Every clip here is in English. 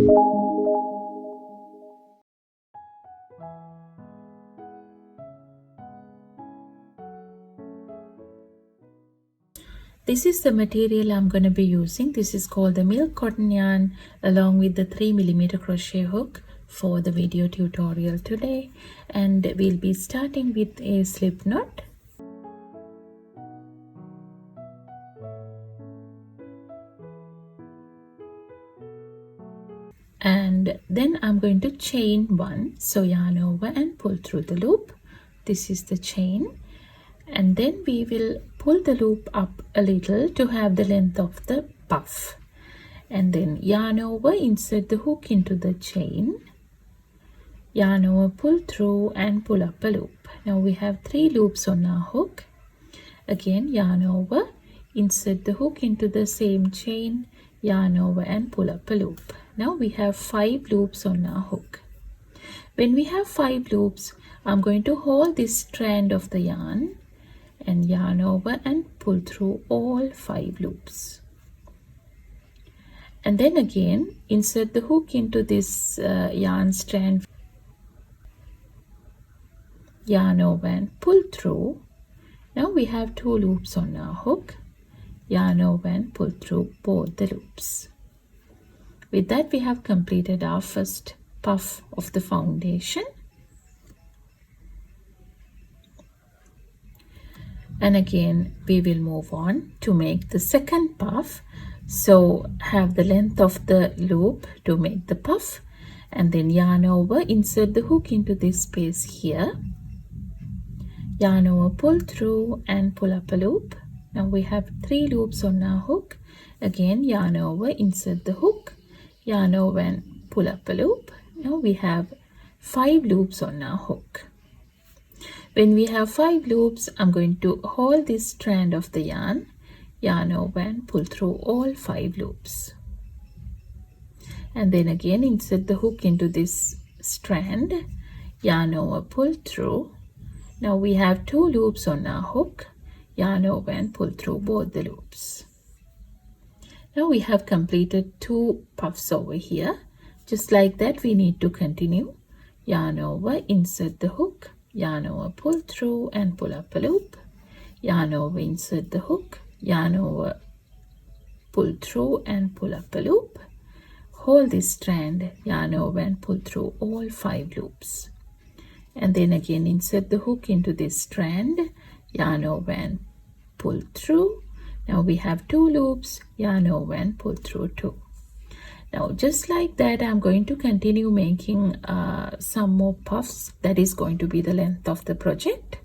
This is the material I'm going to be using. This is called the milk cotton yarn along with the 3mm crochet hook for the video tutorial today, and we'll be starting with a slip knot. And then I'm going to chain one, so yarn over and pull through the loop. This is the chain, and then we will pull the loop up a little to have the length of the puff, and then yarn over, insert the hook into the chain, yarn over, pull through and pull up a loop. Now we have 3 loops on our hook. Again, yarn over, insert the hook into the same chain, yarn over and pull up a loop. Now we have 5 loops on our hook. When we have 5 loops, I'm going to hold this strand of the yarn and yarn over and pull through all 5 loops. And then again, insert the hook into this yarn strand, yarn over and pull through. Now we have 2 loops on our hook, yarn over and pull through both the loops. With that, we have completed our first puff of the foundation. And again, we will move on to make the second puff. So have the length of the loop to make the puff, and then yarn over, insert the hook into this space here, yarn over, pull through and pull up a loop. Now we have 3 loops on our hook. Again, yarn over, insert the hook, yarn over and pull up a loop. Now we have 5 loops on our hook. When we have 5 loops, I'm going to hold this strand of the yarn, yarn over and pull through all 5 loops. And then again, insert the hook into this strand, yarn over, pull through. Now we have 2 loops on our hook, yarn over and pull through both the loops. Now we have completed 2 puffs over here. Just like that, we need to continue. Yarn over, insert the hook, yarn over, pull through and pull up a loop, yarn over, insert the hook, yarn over, pull through and pull up a loop, hold this strand, yarn over and pull through all 5 loops, and then again insert the hook into this strand, yarn over and pull through. Now we have 2 loops, yarn over and pull through 2. Now just like that, I'm going to continue making some more puffs. That is going to be the length of the project.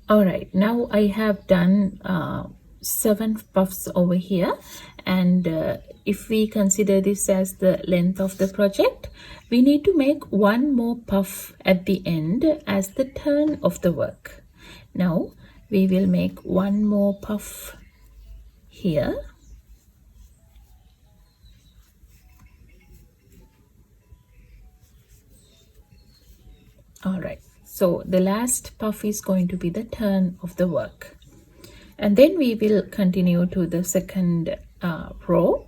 Alright, now I have done 7 puffs over here, and if we consider this as the length of the project, we need to make 1 more puff at the end as the turn of the work. Now we will make 1 more puff here. Alright. So the last puff is going to be the turn of the work, and then we will continue to the second row.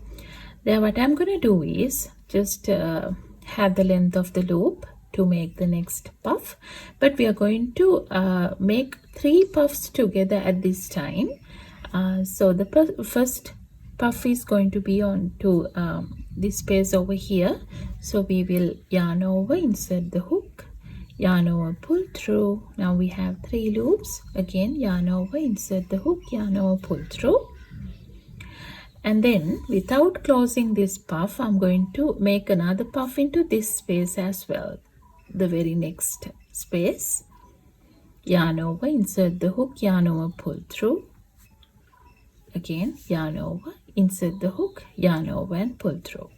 There, what I'm going to do is just have the length of the loop to make the next puff, but we are going to make 3 puffs together at this time. So the first puff is going to be on to this space over here. So we will yarn over, insert the hook, yarn over, pull through. Now we have 3 loops. Again, yarn over, insert the hook, yarn over, pull through. And then without closing this puff, I'm going to make another puff into this space as well, the very next space. Yarn over, insert the hook, yarn over, pull through. Again, yarn over, insert the hook, yarn over and pull through.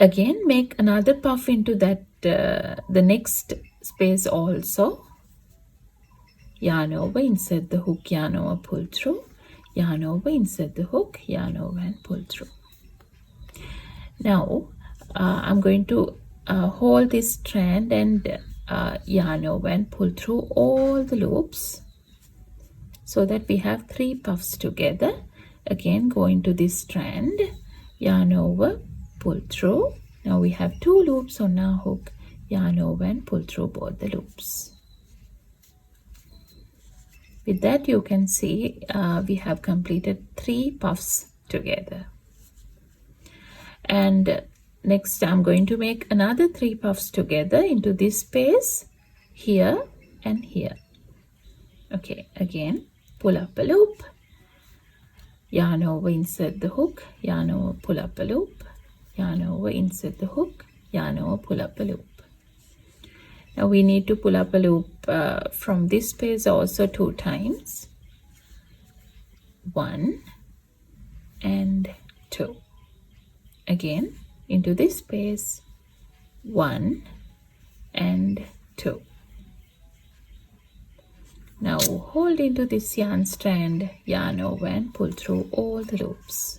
Again, make another puff into that the next space also. Yarn over, insert the hook, yarn over, pull through, yarn over, insert the hook, yarn over and pull through. Now I'm going to hold this strand and yarn over and pull through all the loops so that we have 3 puffs together. Again, go into this strand, yarn over, pull through. Now we have 2 loops on our hook, yarn over and pull through both the loops. With that, you can see we have completed 3 puffs together. And next I'm going to make another 3 puffs together into this space, here and here. Okay, again, pull up a loop, yarn over, insert the hook, yarn over, pull up a loop, yarn over, insert the hook, yarn over, pull up a loop. Now we need to pull up a loop from this space also 2 times. 1 and 2. Again, into this space, 1 and 2. Now hold into this yarn strand, yarn over and pull through all the loops.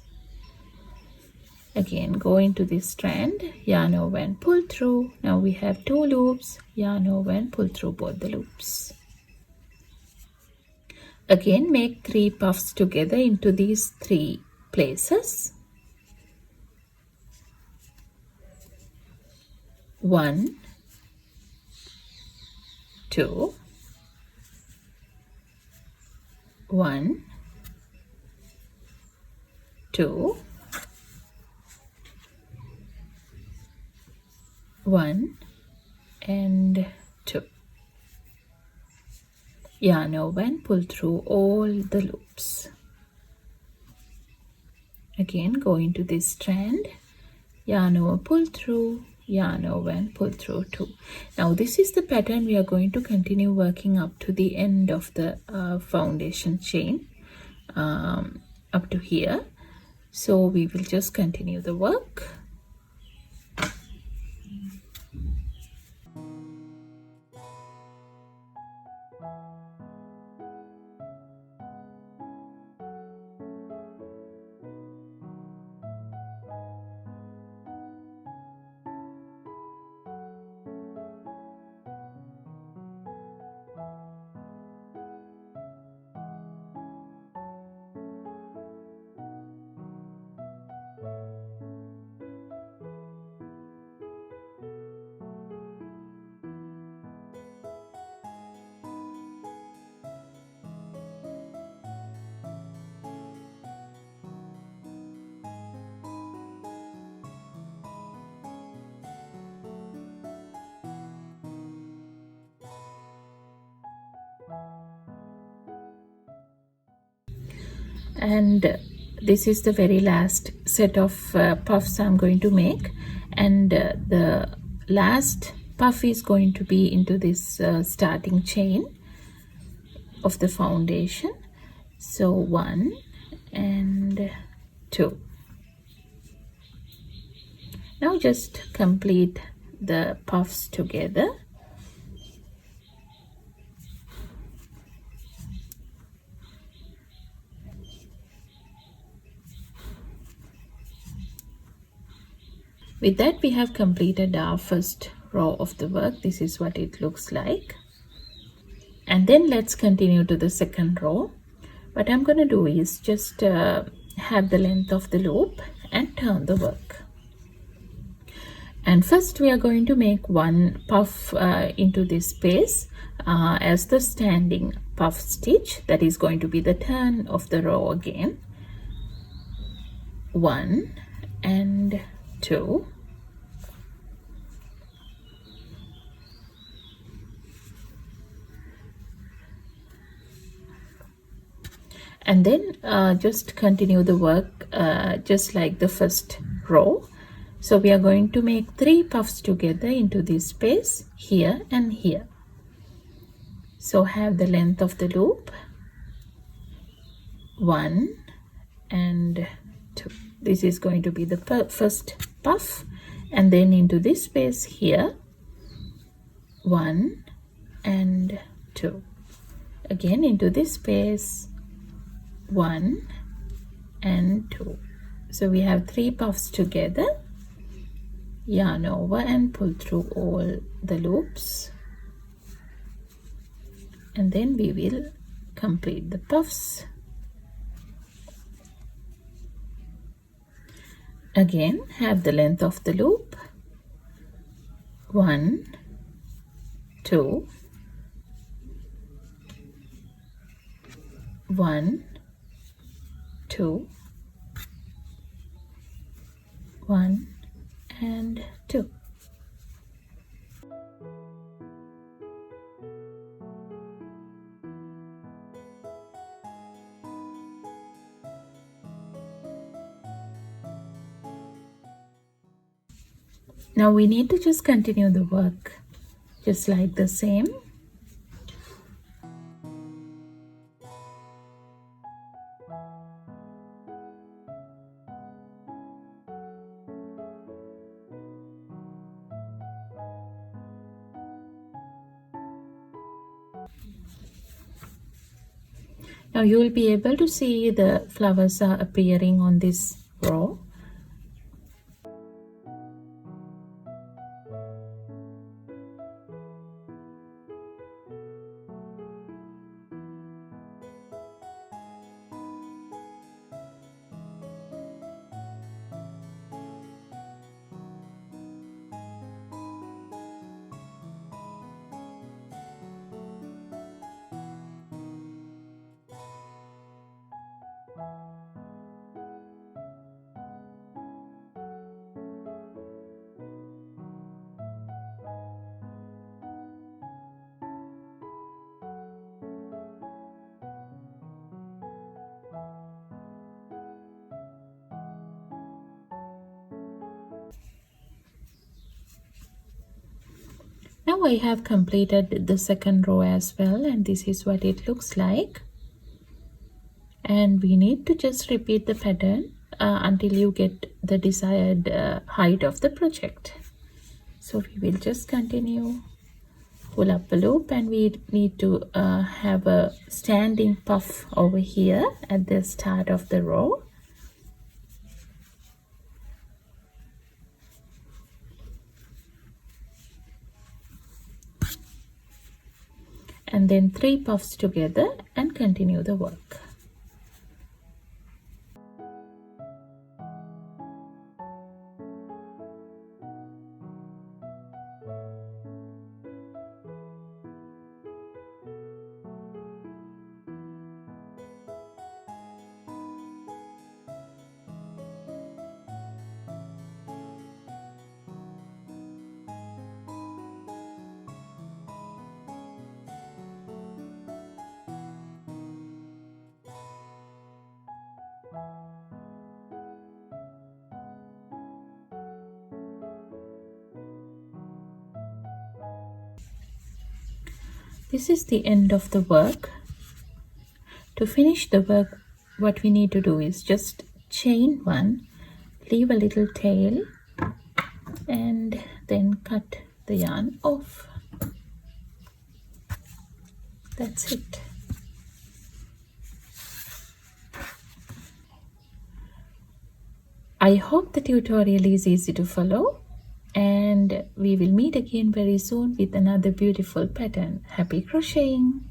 Again, go into this strand, yarn over and pull through. Now we have 2 loops, yarn over and pull through both the loops. Again, make 3 puffs together into these 3 places. 1, 2, 1, 2, 1 and 2. Yarn over and pull through all the loops. Again, go into this strand, yarn over, pull through, yarn over and pull through 2. Now this is the pattern we are going to continue working up to the end of the foundation chain, up to here. So we will just continue the work. And this is the very last set of puffs I'm going to make, and the last puff is going to be into this starting chain of the foundation. So 1 and 2. Now just complete the puffs together. With that, we have completed our first row of the work. This is what it looks like. And then let's continue to the second row. What I'm going to do is just have the length of the loop and turn the work. And first we are going to make 1 puff into this space as the standing puff stitch. That is going to be the turn of the row again. 1 and 2. And then just continue the work just like the first row. So we are going to make 3 puffs together into this space, here and here. So have the length of the loop, 1 and 2. This is going to be the first puff, and then into this space here, 1 and 2. Again into this space, 1 and 2. So we have 3 puffs together. Yarn over and pull through all the loops, and then we will complete the puffs. Again, have the length of the loop, 1, 2, 1, 2, 1 and 2. Now we need to just continue the work just like the same. Now you will be able to see the flowers are appearing on this row. Now I have completed the second row as well, and this is what it looks like. And we need to just repeat the pattern until you get the desired height of the project. So we will just continue, pull up a loop, and we need to have a standing puff over here at the start of the row. And then 3 puffs together and continue the work. This is the end of the work. To finish the work, what we need to do is just chain 1, leave a little tail, and then cut the yarn off. That's it. I hope the tutorial is easy to follow, and we will meet again very soon with another beautiful pattern. Happy crocheting!